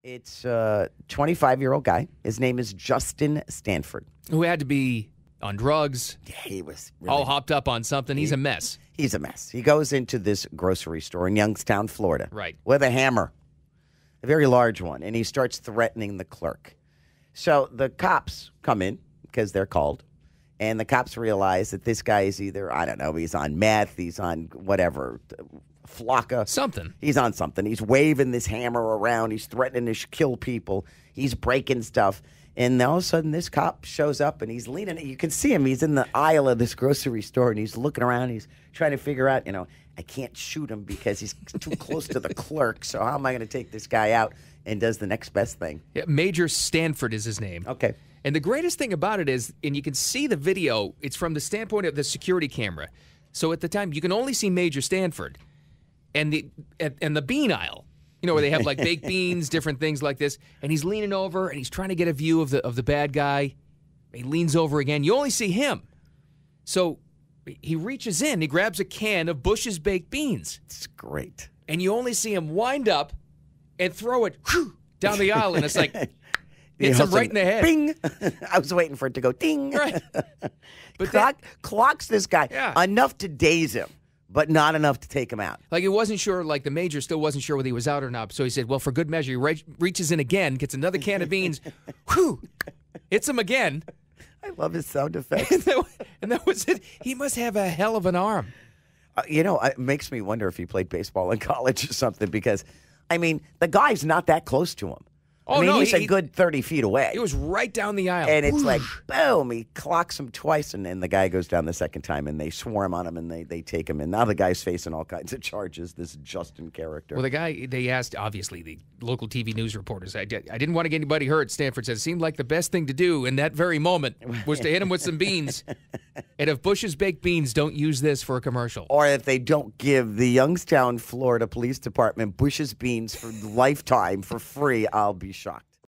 It's a 25-year-old guy. His name is Justin Stanford. Who had to be on drugs. Yeah, he was really, all hopped up on something. He's a mess. He's a mess. He goes into this grocery store in Youngstown, Florida. Right. With a hammer, a very large one, and he starts threatening the clerk. So the cops come in because they're called, and the cops realize that this guy is either, I don't know, he's on meth, he's on whatever, flocka. Something. He's on something. He's waving this hammer around. He's threatening to kill people. He's breaking stuff. And all of a sudden, this cop shows up, and he's leaning. You can see him. He's in the aisle of this grocery store, and he's looking around. He's trying to figure out, I can't shoot him because he's too close to the clerk. So how am I going to take this guy out? And does the next best thing. Yeah, Major Stanford is his name. Okay. And the greatest thing about it is, and you can see the video, it's from the standpoint of the security camera. So at the time, you can only see Major Stanford and the bean aisle. Where they have like baked beans, different things like this. And he's leaning over and he's trying to get a view of the bad guy. He leans over again. You only see him. So he reaches in. He grabs a can of Bush's baked beans. It's great. And you only see him wind up and throw it down the aisle. And it's like, hits him right in the head. Bing. I was waiting for it to go ding. Right. But clocks this guy enough to daze him, but not enough to take him out. Like, he wasn't sure, like the major still wasn't sure whether he was out or not. So he said, well, for good measure, he reaches in again, gets another can of beans, hits him again. I love his sound effects. And that was it. He must have a hell of an arm. It makes me wonder if he played baseball in college or something because, the guy's not that close to him. Oh, no, he's a good 30 feet away. He was right down the aisle. And it's like, boom, he clocks him twice, and then the guy goes down the second time, and they swarm on him, and they take him. And now the guy's facing all kinds of charges, this Justin character. Well, the guy, they asked, obviously, the local TV news reporters, I didn't want to get anybody hurt, Stanford said. It seemed like the best thing to do in that very moment was to hit him with some beans. And if Bush's baked beans don't use this for a commercial. Or if they don't give the Youngstown, Florida Police Department Bush's beans for lifetime for free, I'll be shocked.